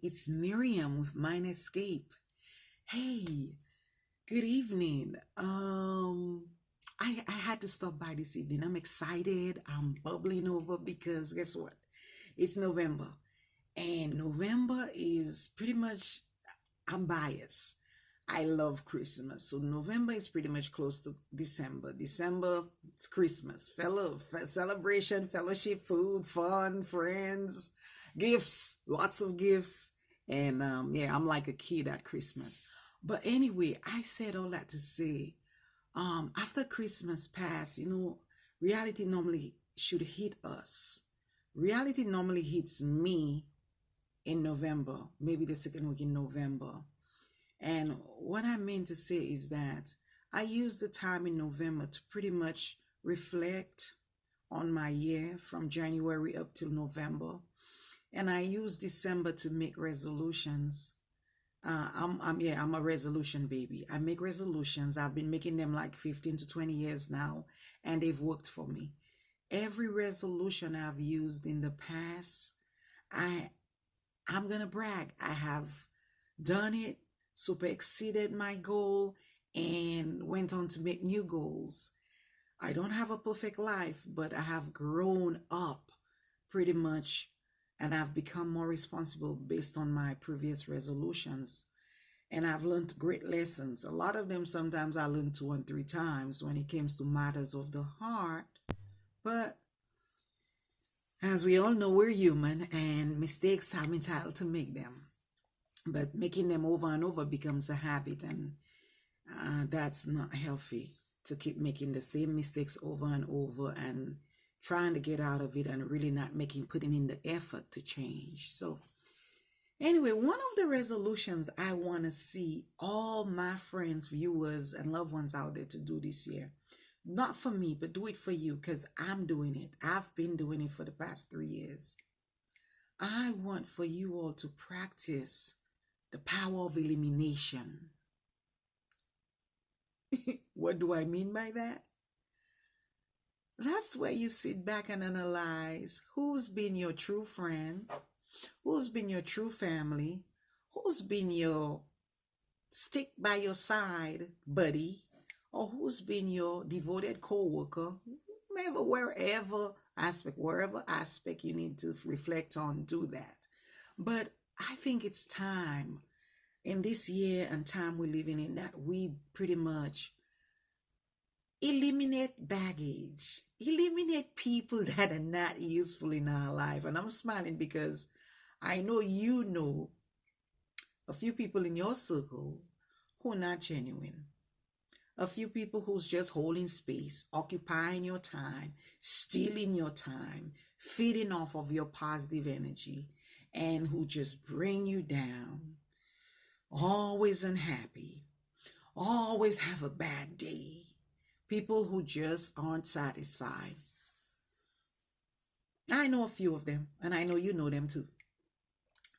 it's Miriam with Mind Escape. Hey, good evening. I had to stop by this evening. I'm excited. I'm bubbling over because guess what? It's November. And November is pretty much, I'm biased. I love Christmas. So November is pretty much close to December. December, it's Christmas. Celebration, fellowship, food, fun, friends, gifts, lots of gifts. And yeah, I'm like a kid at Christmas. But anyway, I said all that to say, after Christmas passed, reality normally should hit us. Reality normally hits me in November, maybe the second week in November. And what I mean to say is that I use the time in November to pretty much reflect on my year from January up till November. And I use December to make resolutions. I'm a resolution baby. I make resolutions. I've been making them like 15 to 20 years now, and they've worked for me. Every resolution I've used in the past, I I'm gonna brag. I have done it, super exceeded my goal, and went on to make new goals. I don't have a perfect life, but I have grown up pretty much, and I've become more responsible based on my previous resolutions. And I've learned great lessons. A lot of them sometimes I learned two and three times when it comes to matters of the heart. But as we all know, we're human and mistakes I'm entitled to make them. But making them over and over becomes a habit, and that's not healthy to keep making the same mistakes over and over and trying to get out of it and really not putting in the effort to change. So, anyway, one of the resolutions I want to see all my friends, viewers, and loved ones out there to do this year, not for me, but do it for you because I'm doing it. I've been doing it for the past 3 years. I want for you all to practice the power of elimination. What do I mean by that? That's where you sit back and analyze who's been your true friends, who's been your true family, who's been your stick by your side buddy, or who's been your devoted co-worker, wherever aspect you need to reflect on, do that. But I think it's time in this year and time we're living in that we pretty much eliminate baggage, eliminate people that are not useful in our life. And I'm smiling because I know you know a few people in your circle who are not genuine, a few people who's just holding space, occupying your time, stealing your time, feeding off of your positive energy, and who just bring you down, always unhappy, always have a bad day. People who just aren't satisfied. I know a few of them, and I know you know them too.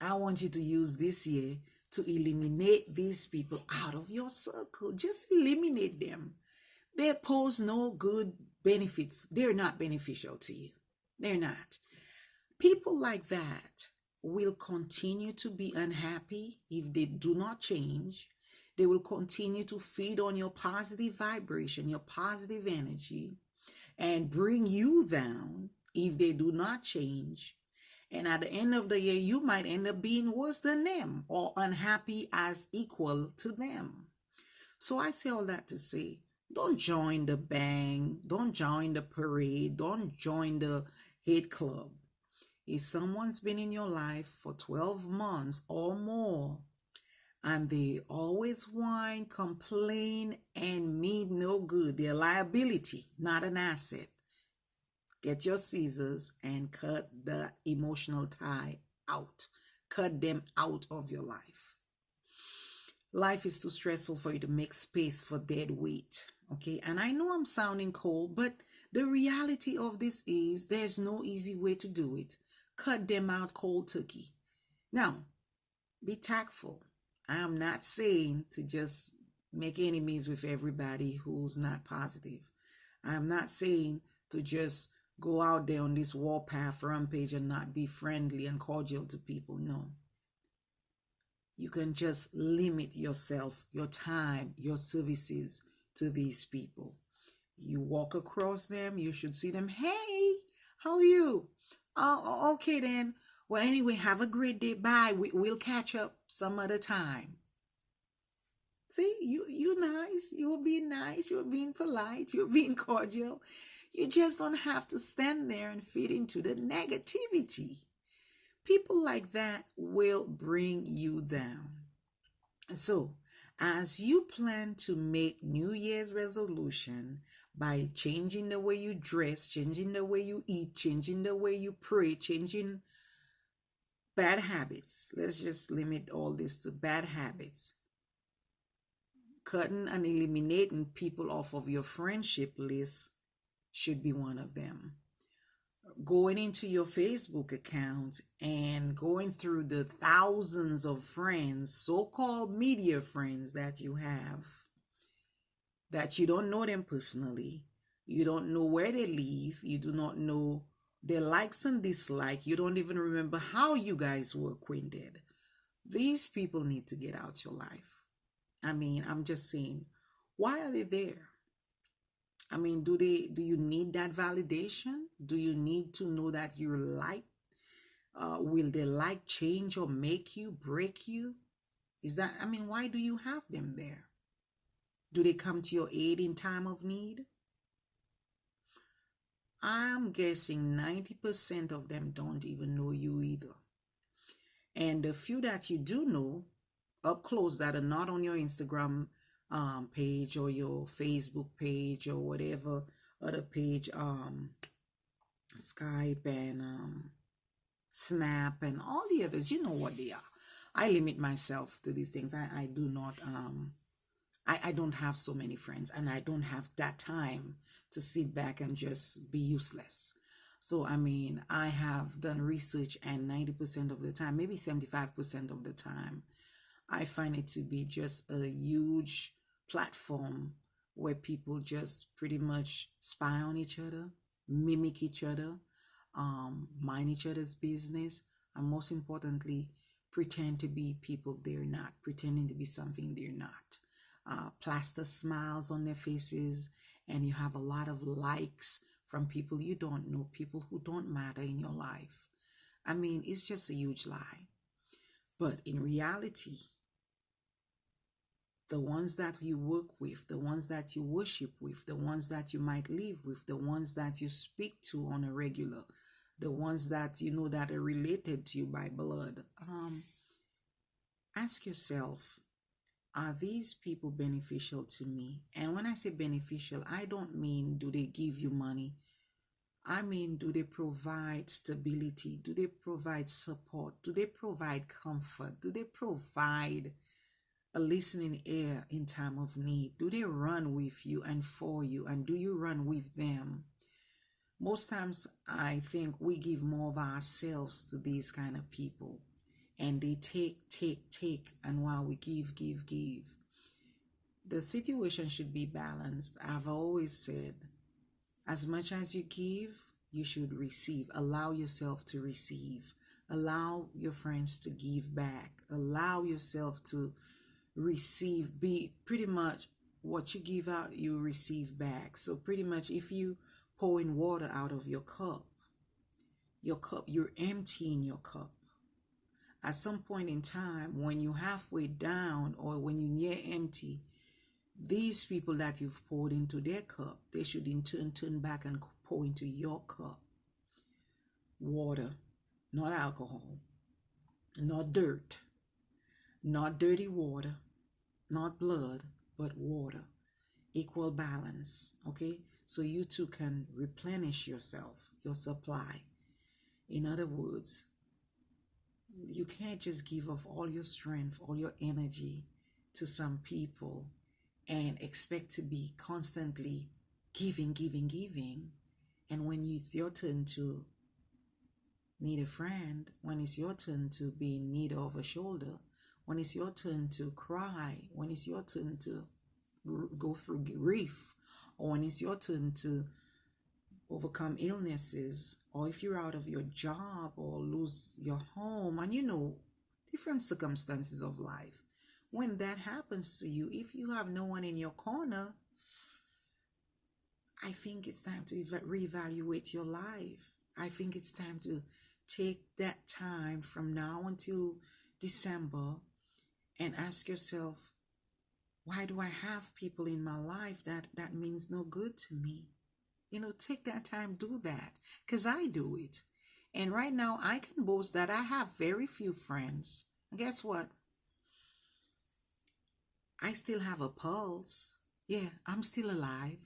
I want you to use this year to eliminate these people out of your circle. Just eliminate them. They pose no good benefit. They're not beneficial to you. They're not. People like that will continue to be unhappy if they do not change. They will continue to feed on your positive vibration, your positive energy, and bring you down if they do not change. And at the end of the year, you might end up being worse than them or unhappy as equal to them. So I say all that to say, don't join the bang, don't join the parade, don't join the hate club. If someone's been in your life for 12 months or more, and they always whine, complain, and mean no good, they're a liability, not an asset. Get your scissors and cut the emotional tie out. Cut them out of your life. Life is too stressful for you to make space for dead weight. Okay, and I know I'm sounding cold, but the reality of this is there's no easy way to do it. Cut them out cold turkey. Now, be tactful. I am not saying to just make enemies with everybody who's not positive. I am not saying to just go out there on this warpath rampage and not be friendly and cordial to people. No. you can just limit yourself, your time, your services to these people. You walk across them, you should see them. Hey, how are you? Oh, okay then. Well, anyway, have a great day. Bye. We'll catch up some other time. See, you nice. You're being nice. You're being polite. You're being cordial. You just don't have to stand there and feed into the negativity. People like that will bring you down. So, as you plan to make New Year's resolution by changing the way you dress, changing the way you eat, changing the way you pray, changing bad habits. Let's just limit all this to bad habits. Cutting and eliminating people off of your friendship list should be one of them. Going into your Facebook account and going through the thousands of friends, so-called media friends that you have, that you don't know them personally, you don't know where they live, you do not know their likes and dislikes, you don't even remember how you guys were acquainted. These people need to get out your life. I mean, I'm just saying, why are they there? I mean, do you need that validation? Do you need to know that you're liked? Will they like change or make you, break you? Is that, I mean, why do you have them there? Do they come to your aid in time of need? I'm guessing 90% of them don't even know you either. And the few that you do know up close that are not on your Instagram page or your Facebook page or whatever other page, Skype and Snap and all the others, you know what they are. I limit myself to these things. I do not I don't have so many friends, and I don't have that time to sit back and just be useless. So I mean, I have done research, and 90% of the time, maybe 75% of the time, I find it to be just a huge platform where people just pretty much spy on each other, mimic each other, mind each other's business, and most importantly, pretend to be people they're not, pretending to be something they're not. Plaster smiles on their faces, and you have a lot of likes from people you don't know, people who don't matter in your life. I mean, it's just a huge lie. But in reality, the ones that you work with, the ones that you worship with, the ones that you might live with, the ones that you speak to on a regular, the ones that you know that are related to you by blood, ask yourself, are these people beneficial to me? And when I say beneficial, I don't mean do they give you money. I mean, do they provide stability? Do they provide support? Do they provide comfort? Do they provide a listening ear in time of need? Do they run with you and for you? And do you run with them? Most times I think we give more of ourselves to these kind of people, and they take, and while we give. The situation should be balanced. I've always said, as much as you give, you should receive. Allow yourself to receive. Allow your friends to give back. Allow yourself to receive. Be pretty much what you give out, you receive back. So pretty much if you pouring water out of your cup, you're emptying your cup. At some point in time, when you're halfway down or when you're near empty, these people that you've poured into their cup, they should in turn back and pour into your cup. Water, not alcohol, not dirt, not dirty water, not blood, but water. Equal balance, okay? So you too can replenish yourself, your supply. In other words, you can't just give off all your strength, all your energy to some people and expect to be constantly giving. And when it's your turn to need a friend, when it's your turn to be in need of a shoulder, when it's your turn to cry, when it's your turn to go through grief, or when it's your turn to overcome illnesses, or if you're out of your job or lose your home, and you know different circumstances of life. When that happens to you, if you have no one in your corner, I think it's time to reevaluate your life. I think it's time to take that time from now until December and ask yourself, why do I have people in my life that means no good to me? Take that time, do that, because I do it. And right now, I can boast that I have very few friends. And guess what? I still have a pulse. Yeah, I'm still alive.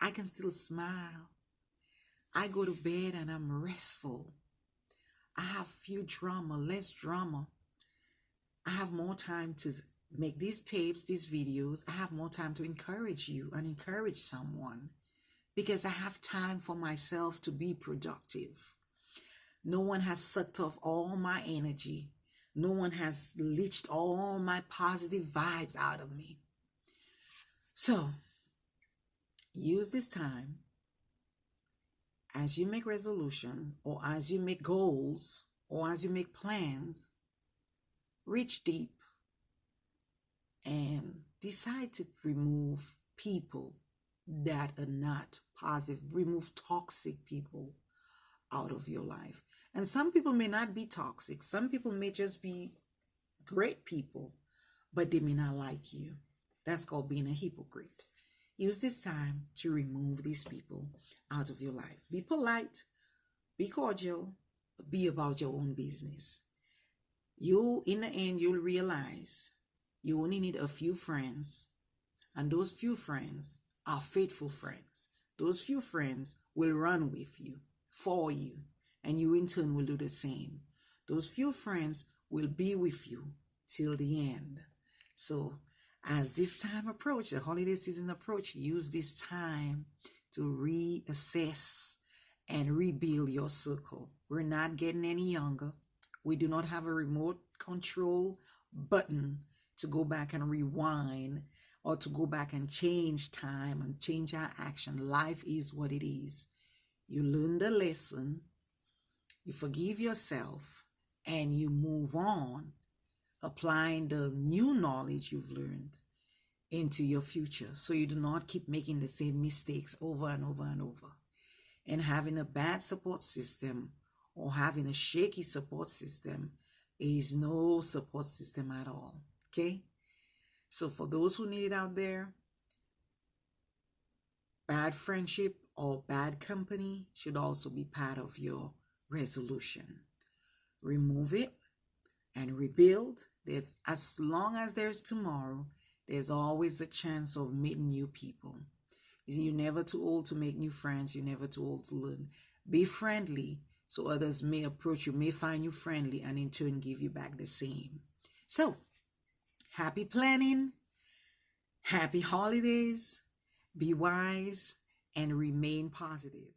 I can still smile. I go to bed and I'm restful. I have few drama, less drama. I have more time to make these tapes, these videos. I have more time to encourage you and encourage someone because I have time for myself to be productive. No one has sucked off all my energy. No one has leached all my positive vibes out of me. So, use this time as you make resolution or as you make goals or as you make plans. Reach deep and decide to remove people that are not positive. Remove toxic people out of your life. And some people may not be toxic. Some people may just be great people, but they may not like you. That's called being a hypocrite. Use this time to remove these people out of your life. Be polite, be cordial, be about your own business. In the end, you'll realize you only need a few friends, and those few friends are faithful friends. Those few friends will run with you, for you, and you in turn will do the same. Those few friends will be with you till the end. So as this time approach, the holiday season approach, use this time to reassess and rebuild your circle. We're not getting any younger. We do not have a remote control button to go back and rewind or to go back and change time and change our action. Life is what it is. You learn the lesson, you forgive yourself, and you move on, applying the new knowledge you've learned into your future so you do not keep making the same mistakes over and over and over. And having a bad support system or having a shaky support system is no support system at all. Okay? So for those who need it out there, bad friendship or bad company should also be part of your resolution. Remove it and rebuild. As long as there's tomorrow, there's always a chance of meeting new people. You're never too old to make new friends. You're never too old to learn. Be friendly so others may approach you, may find you friendly, and in turn give you back the same. So, happy planning, happy holidays, be wise, and remain positive.